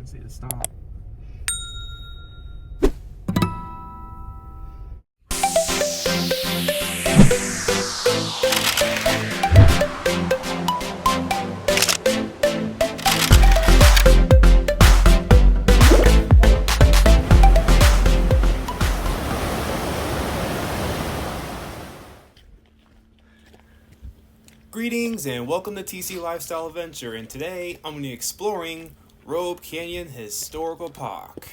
didn't say to stop. Greetings and welcome to TC Lifestyle Adventure, and today I'm going to be exploring Robe Canyon Historical Park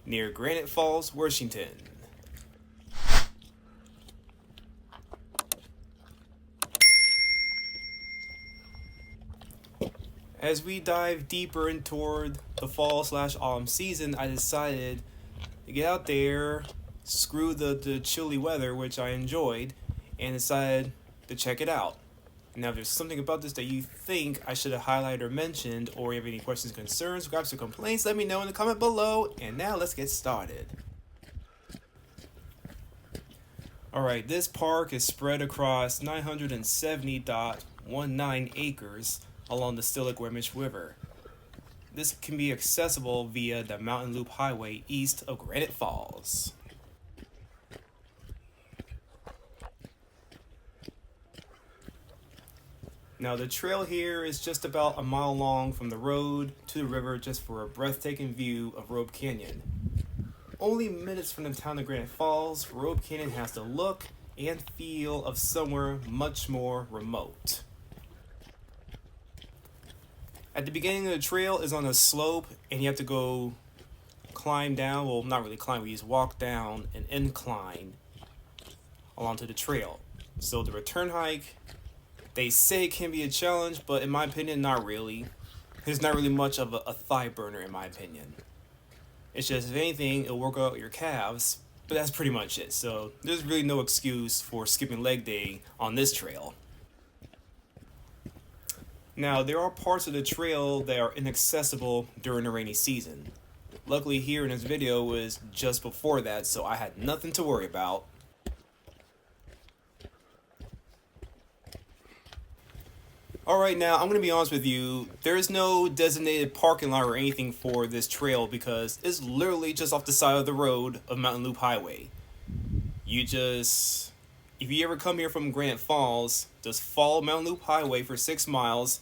near Granite Falls, Washington. As we dive deeper in toward the fall/autumn season, I decided to get out there, screw the chilly weather, which I enjoyed, and decided to check it out. Now, if there's something about this that you think I should have highlighted or mentioned, or you have any questions, concerns, gripes, or complaints, let me know in the comment below. And now let's get started. Alright, this park is spread across 970.19 acres along the Stillaguamish River. This can be accessible via the Mountain Loop Highway east of Granite Falls. Now, the trail here is just about a mile long from the road to the river, just for a breathtaking view of Robe Canyon. Only minutes from the town of Granite Falls, Robe Canyon has the look and feel of somewhere much more remote. At the beginning of the trail is on a slope, and you have to go climb down, well, not really climb, we just walk down an incline along to the trail. So the return hike, they say it can be a challenge, but in my opinion, not really. It's not really much of a thigh burner, in my opinion. It's just, if anything, it'll work out your calves, but that's pretty much it. So there's really no excuse for skipping leg day on this trail. Now, there are parts of the trail that are inaccessible during the rainy season. Luckily, here in this video was just before that, so I had nothing to worry about. Alright, now I'm going to be honest with you, there's no designated parking lot or anything for this trail because it's literally just off the side of the road of Mountain Loop Highway. If you ever come here from Granite Falls, just follow Mountain Loop Highway for 6 miles,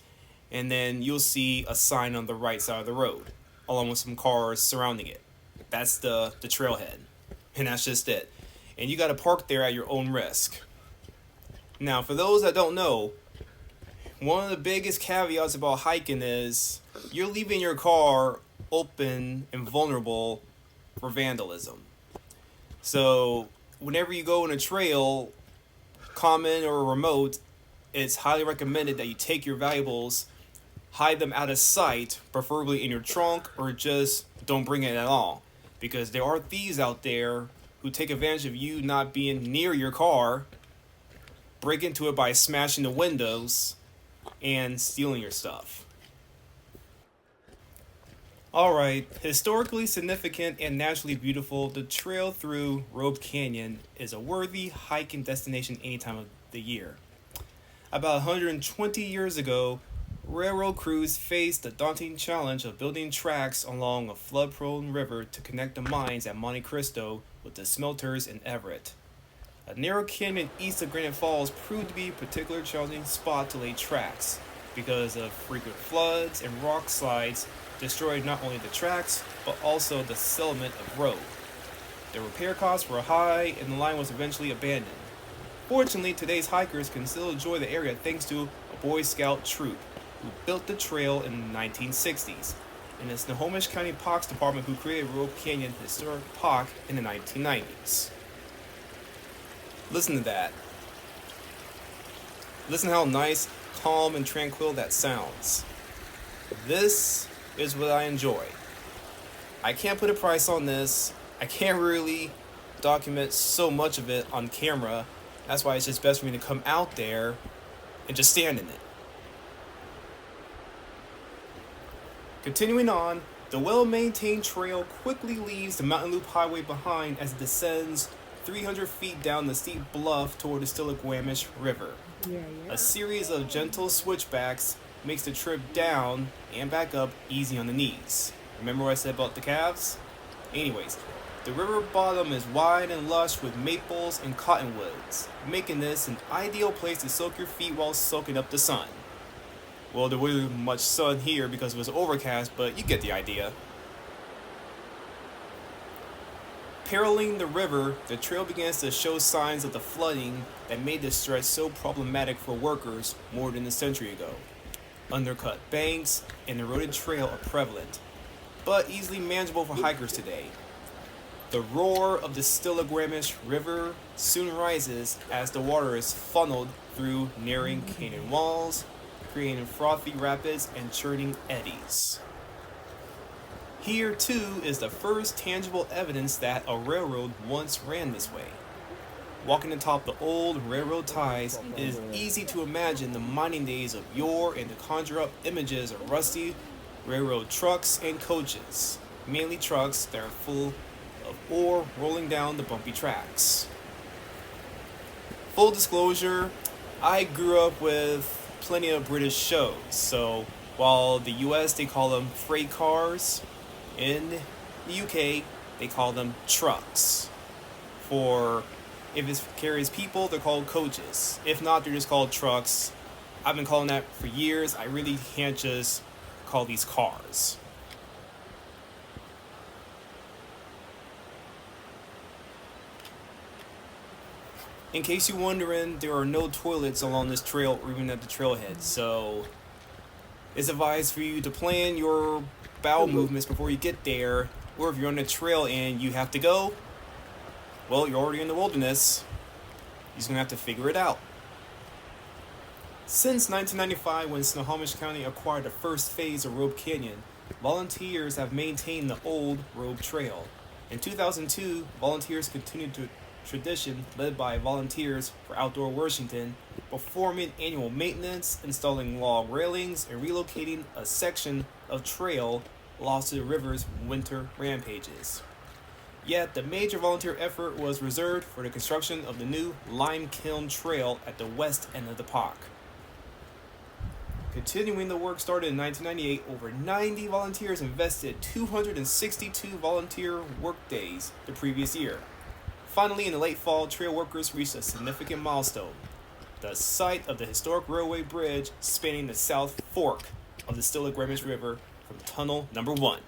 and then you'll see a sign on the right side of the road, along with some cars surrounding it. That's the trailhead, and that's just it. And you got to park there at your own risk. Now, for those that don't know, one of the biggest caveats about hiking is you're leaving your car open and vulnerable for vandalism. So whenever you go on a trail, common or remote, it's highly recommended that you take your valuables, hide them out of sight, preferably in your trunk, or just don't bring it at all. Because there are thieves out there who take advantage of you not being near your car, break into it by smashing the windows, and stealing your stuff. Alright, historically significant and naturally beautiful, the trail through Robe Canyon is a worthy hiking destination any time of the year. About 120 years ago, railroad crews faced the daunting challenge of building tracks along a flood-prone river to connect the mines at Monte Cristo with the smelters in Everett. A narrow canyon east of Granite Falls proved to be a particularly challenging spot to lay tracks because of frequent floods and rock slides destroyed not only the tracks but also the settlement of road. The repair costs were high and the line was eventually abandoned. Fortunately, today's hikers can still enjoy the area thanks to a Boy Scout troop who built the trail in the 1960s, and it's the Snohomish County Parks Department who created Robe Canyon Historic Park in the 1990s. Listen to that. Listen how nice, calm, and tranquil that sounds. This is what I enjoy. I can't put a price on this. I can't really document so much of it on camera. That's why it's just best for me to come out there and just stand in it. Continuing on, the well-maintained trail quickly leaves the Mountain Loop Highway behind as it descends 300 feet down the steep bluff toward the Stillaguamish River. A series of gentle switchbacks makes the trip down and back up easy on the knees. Remember what I said about the calves? Anyways, the river bottom is wide and lush with maples and cottonwoods, making this an ideal place to soak your feet while soaking up the sun. Well, there wasn't much sun here because it was overcast, but you get the idea. Paralleling the river, the trail begins to show signs of the flooding that made this stretch so problematic for workers more than a century ago. Undercut banks and eroded trail are prevalent, but easily manageable for hikers today. The roar of the Stillaguamish River soon rises as the water is funneled through narrowing canyon walls, creating frothy rapids and churning eddies. Here, too, is the first tangible evidence that a railroad once ran this way. Walking atop the old railroad ties, it is easy to imagine the mining days of yore and to conjure up images of rusty railroad trucks and coaches, mainly trucks that are full of ore rolling down the bumpy tracks. Full disclosure, I grew up with plenty of British shows, so while the US they call them freight cars, in the UK they call them trucks. For if it carries people, they're called coaches. If not, they're just called trucks. I've been calling that for years. I really can't just call these cars. In case you're wondering, there are no toilets along this trail or even at the trailhead, so it's advised for you to plan your bowel movements before you get there, or if you're on the trail and you have to go, well, you're already in the wilderness. You're just going to have to figure it out. Since 1995, when Snohomish County acquired the first phase of Robe Canyon, volunteers have maintained the old Robe Trail. In 2002, volunteers continued to tradition led by Volunteers for Outdoor Washington, performing annual maintenance, installing log railings, and relocating a section of trail lost to the river's winter rampages. Yet, the major volunteer effort was reserved for the construction of the new Lime Kiln Trail at the west end of the park. Continuing the work started in 1998, over 90 volunteers invested 262 volunteer workdays the previous year. Finally, in the late fall, trail workers reached a significant milestone: the site of the historic railway bridge spanning the South Fork of the Stillaguamish River from Tunnel Number 1.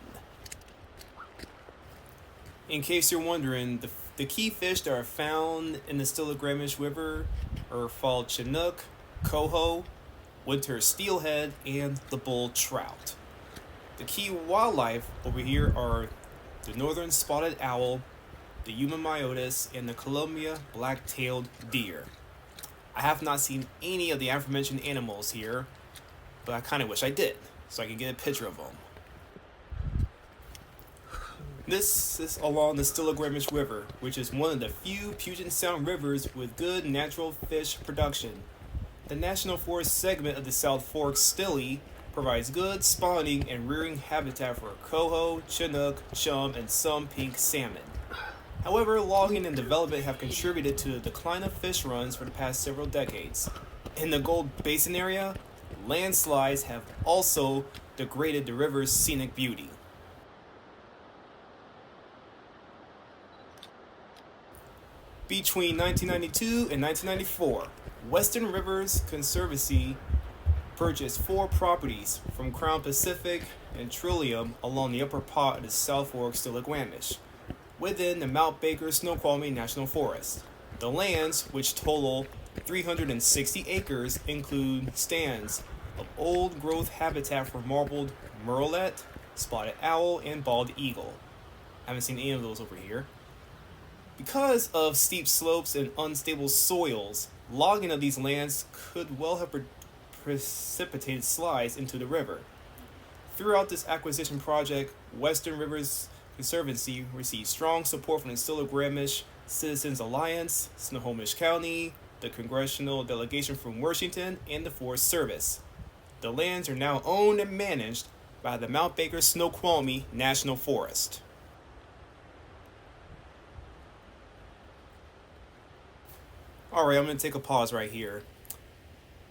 In case you're wondering, the key fish that are found in the Stillaguamish River are fall chinook, coho, winter steelhead, and the bull trout. The key wildlife over here are the northern spotted owl, the Yuma myotis, and the Columbia black-tailed deer. I have not seen any of the aforementioned animals here, but I kind of wish I did, so I could get a picture of them. This is along the Stillaguamish River, which is one of the few Puget Sound rivers with good natural fish production. The National Forest segment of the South Fork Stillaguamish provides good spawning and rearing habitat for coho, chinook, chum, and some pink salmon. However, logging and development have contributed to the decline of fish runs for the past several decades. In the Gold Basin area, landslides have also degraded the river's scenic beauty. Between 1992 and 1994, Western Rivers Conservancy purchased 4 properties from Crown Pacific and Trillium along the upper part of the South Fork Stillaguamish, within the Mount Baker Snoqualmie National Forest. The lands, which total 360 acres, include stands of old-growth habitat for marbled murrelet, spotted owl, and bald eagle. I haven't seen any of those over here. Because of steep slopes and unstable soils, logging of these lands could well have precipitated slides into the river. Throughout this acquisition project, Western Rivers Conservancy received strong support from the Stillaguamish Citizens Alliance, Snohomish County, the congressional delegation from Washington, and the Forest Service. The lands are now owned and managed by the Mount Baker Snoqualmie National Forest. Alright, I'm going to take a pause right here.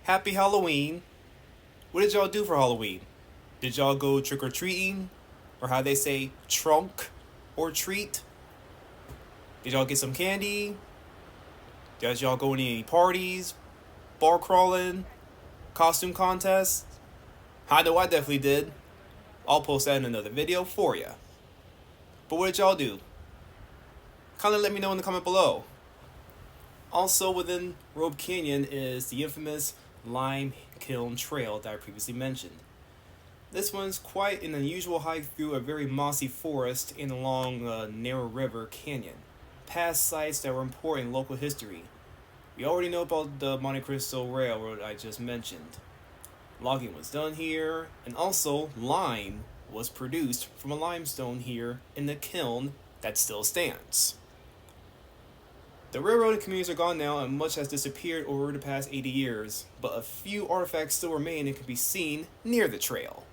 Happy Halloween. What did y'all do for Halloween? Did y'all go trick-or-treating? or how they say trunk or treat? Did y'all get some candy? Did y'all go to any parties, bar crawling, costume contests? I know I definitely did. I'll post that in another video for ya. But what did y'all do? Kinda let me know in the comment below. Also within Robe Canyon is the infamous Lime Kiln Trail that I previously mentioned. This one's quite an unusual hike through a very mossy forest and along a narrow river canyon, past sites that were important in local history. We already know about the Monte Cristo Railroad I just mentioned. Logging was done here, and also lime was produced from a limestone here in the kiln that still stands. The railroad and communities are gone now, and much has disappeared over the past 80 years, but a few artifacts still remain and can be seen near the trail.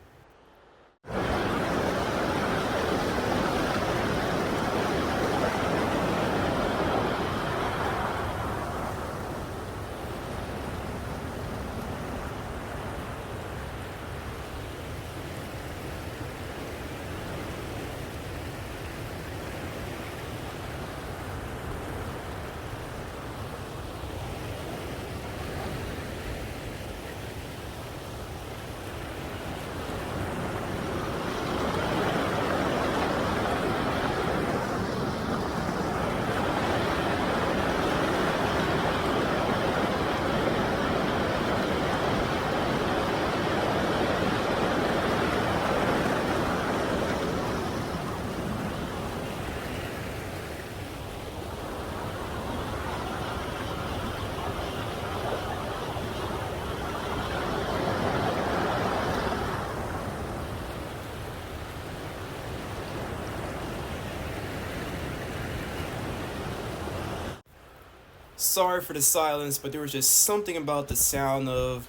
Sorry for the silence, but there was just something about the sound of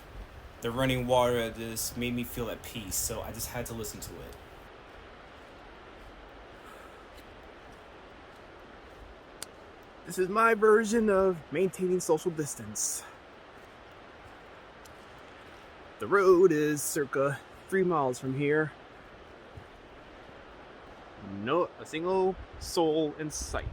the running water that just made me feel at peace, so I just had to listen to it. This is my version of maintaining social distance. The road is circa 3 miles from here. Not a single soul in sight.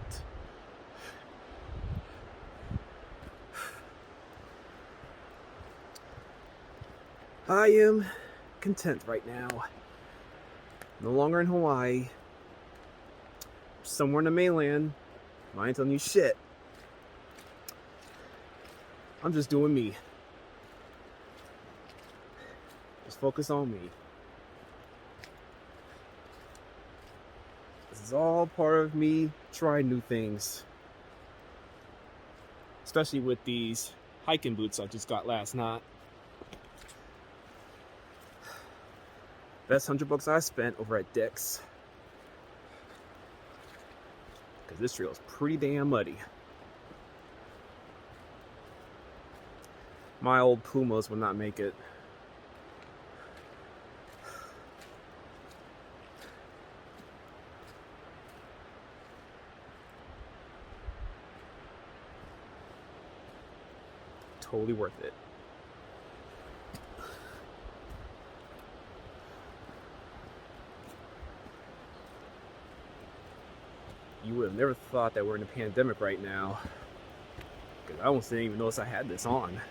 I am content right now. No longer in Hawaii. Somewhere in the mainland. I ain't telling you shit. I'm just doing me. Just focus on me. This is all part of me trying new things. Especially with these hiking boots I just got last night. Best $100 I spent over at Dick's. Because this trail is pretty damn muddy. My old Pumas would not make it. Totally worth it. You would have never thought that we're in a pandemic right now. Because I almost didn't even notice I had this on.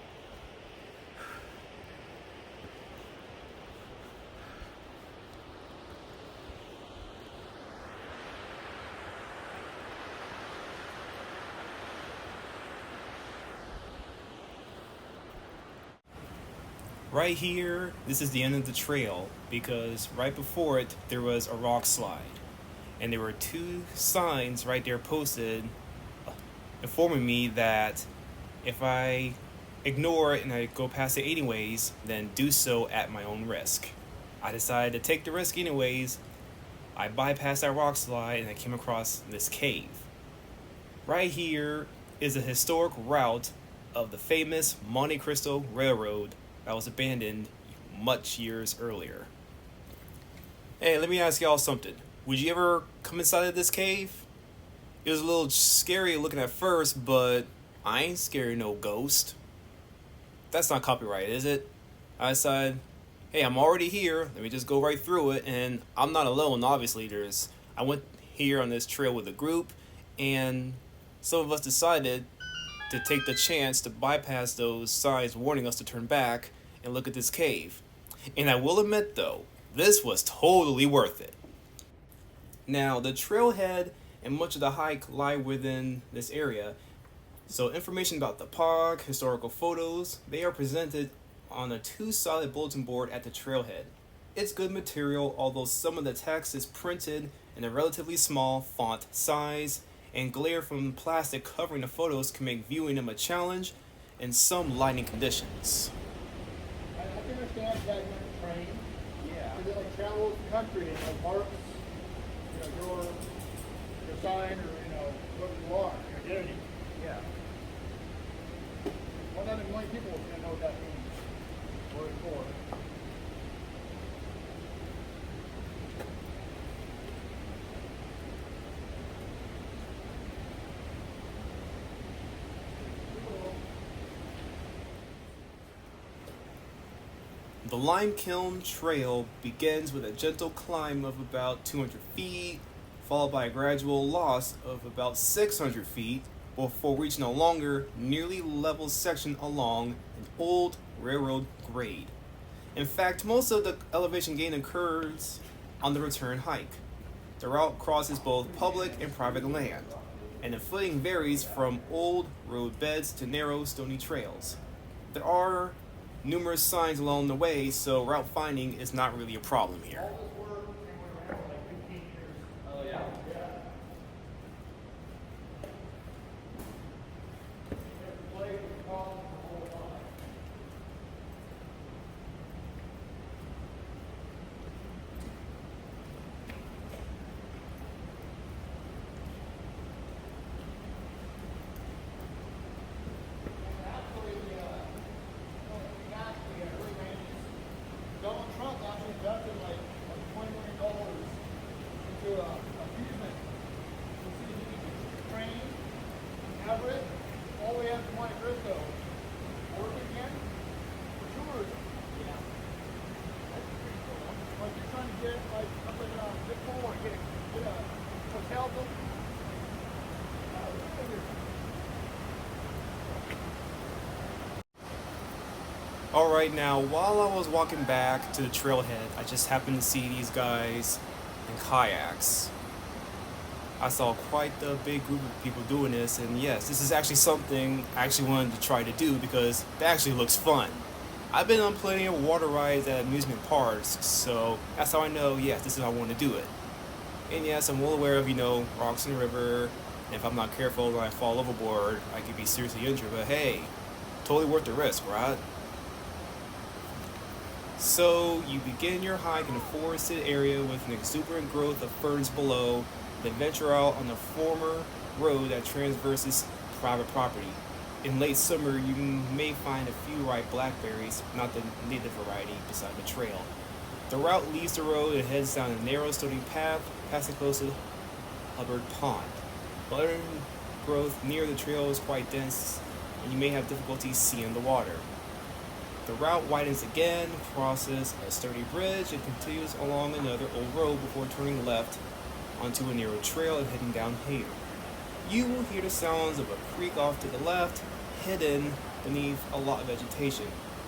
Right here, this is the end of the trail because right before it, there was a rock slide. And there were 2 signs right there posted informing me that if I ignore it and I go past it anyways, then do so at my own risk. I decided to take the risk anyways. I bypassed that rock slide and I came across this cave. Right here is a historic route of the famous Monte Cristo Railroad that was abandoned much years earlier. Hey, let me ask y'all something. Would you ever come inside of this cave? It was a little scary looking at first, but I ain't scared of no ghost. That's not copyright, is it? I decided, Hey, I'm already here. Let me just go right through it. And I'm not alone, obviously. I went here on this trail with a group, and some of us decided to take the chance to bypass those signs warning us to turn back and look at this cave. And I will admit, though, this was totally worth it. Now, the trailhead and much of the hike lie within this area, so information about the park, historical photos, they are presented on a two-sided bulletin board at the trailhead. It's good material, although some of the text is printed in a relatively small font size, and glare from plastic covering the photos can make viewing them a challenge in some lighting conditions. I can understand that you went to train. Yeah. Because it like travels the country and like marks, your sign or what you are, your identity. Yeah. 1 million people are gonna know what that means. Or it's for. The Lime Kiln Trail begins with a gentle climb of about 200 feet, followed by a gradual loss of about 600 feet, before reaching a longer, nearly level section along an old railroad grade. In fact, most of the elevation gain occurs on the return hike. The route crosses both public and private land, and the footing varies from old road beds to narrow, stony trails. There are numerous signs along the way, so route finding is not really a problem here. Donald Trump actually invested like $20 million into a amusement to see if he could train Everett all the way up to Monte Cristo. Work again for tourism. Yeah. That's pretty cool. Like you're trying to get like something zip code or get a hotel building. Alright, now while I was walking back to the trailhead, I just happened to see these guys in kayaks. I saw quite the big group of people doing this, and yes, this is actually something I actually wanted to try to do because it actually looks fun. I've been on plenty of water rides at amusement parks, so that's how I know, yes, this is how I want to do it. And yes, I'm well aware of, rocks in the river, and if I'm not careful and I fall overboard, I could be seriously injured, but hey, totally worth the risk, right? So you begin your hike in a forested area with an exuberant growth of ferns below, then venture out on the former road that traverses private property. In late summer, you may find a few ripe blackberries, not the native variety, beside the trail. The route leaves the road and heads down a narrow, stony path, passing close to Hubbard Pond. The undergrowth near the trail is quite dense, and you may have difficulty seeing the water. The route widens again, crosses a sturdy bridge, and continues along another old road before turning left onto a narrow trail and heading downhill. You will hear the sounds of a creek off to the left, hidden beneath a lot of vegetation.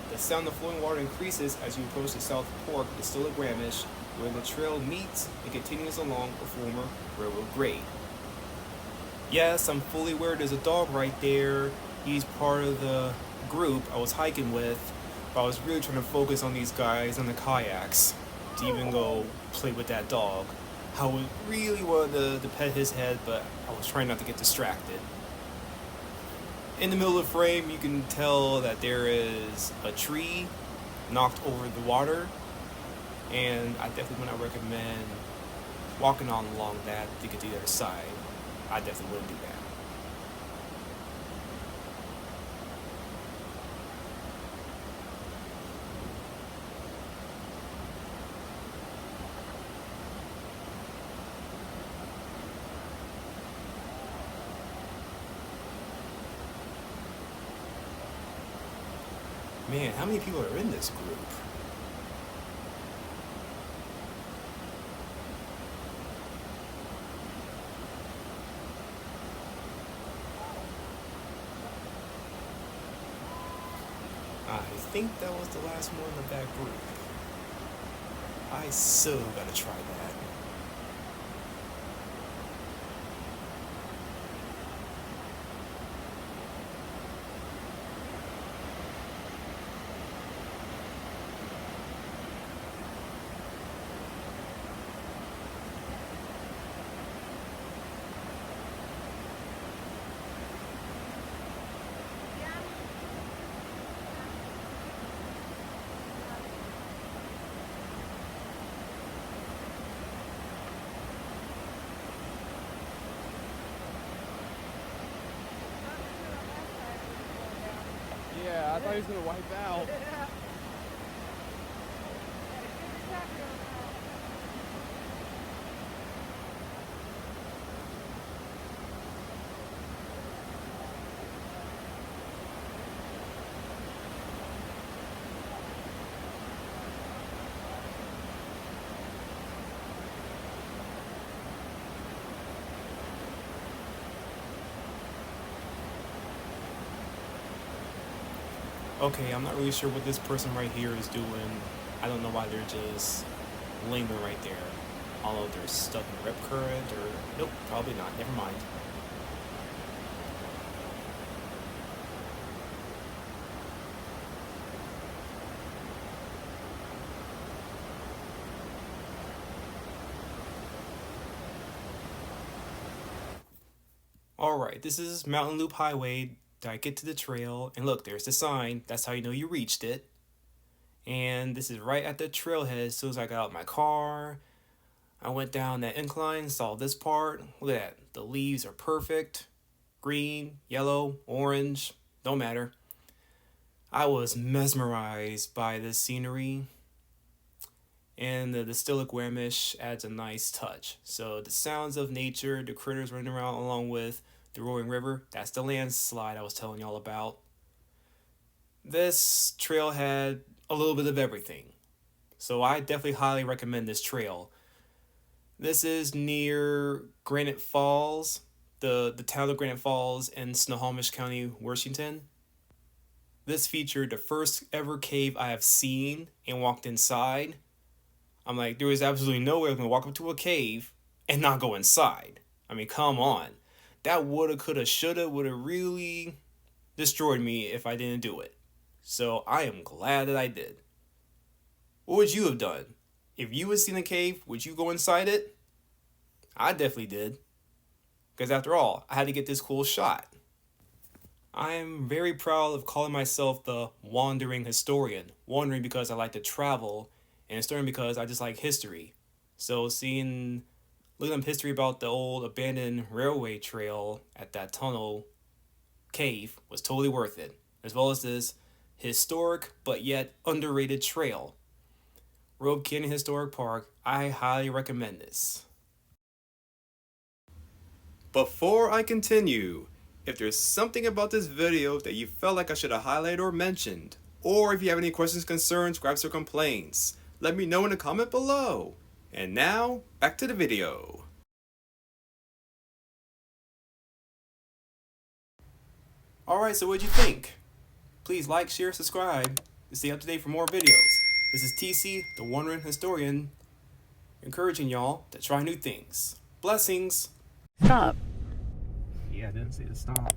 The sound of flowing water increases as you approach the South Fork Stillaguamish, where the trail meets and continues along a former railroad grade. Yes, I'm fully aware there's a dog right there. He's part of the group I was hiking with, but I was really trying to focus on these guys on the kayaks to even go play with that dog. I really wanted to pet his head, but I was trying not to get distracted. In the middle of the frame, you can tell that there is a tree knocked over the water, and I definitely would not recommend walking on along that to get to the other side. I definitely wouldn't do that. Man, how many people are in this group? think that was the last one of that group. I so gotta try that. Yeah, I thought he was gonna wipe out. Okay, I'm not really sure what this person right here is doing. I don't know why they're just lingering right there. I don't know if they're stuck in the rip current or... Nope, probably not. Never mind. Alright, this is Mountain Loop Highway. I get to the trail, and look, there's the sign. That's how you know you reached it. And this is right at the trailhead. As soon as I got out my car, I went down that incline, saw this part. Look at that. The leaves are perfect. Green, yellow, orange, don't matter. I was mesmerized by this scenery. And the Stillaguamish adds a nice touch. So the sounds of nature, the critters running around along with the roaring river, that's the landslide I was telling y'all about. This trail had a little bit of everything. So I definitely highly recommend this trail. This is near Granite Falls, the town of Granite Falls in Snohomish County, Washington. This featured the first ever cave I have seen and walked inside. I'm like, there was absolutely no way I was going to walk up to a cave and not go inside. I mean, come on. That woulda, coulda, shoulda, woulda really destroyed me if I didn't do it. So I am glad that I did. What would you have done? If you had seen a cave, would you go inside it? I definitely did. Because after all, I had to get this cool shot. I am very proud of calling myself the wandering historian. Wandering because I like to travel, and historian because I just like history. So looking up history about the old abandoned railway trail at that tunnel cave was totally worth it. As well as this historic but yet underrated trail. Robe Canyon Historic Park, I highly recommend this. Before I continue, if there's something about this video that you felt like I should have highlighted or mentioned, or if you have any questions, concerns, gripes, or complaints, let me know in the comment below. And now, back to the video. Alright, so what'd you think? Please like, share, subscribe to stay up to date for more videos. This is TC, the Wandering Historian, encouraging y'all to try new things. Blessings! Stop. Yeah, I didn't say to stop.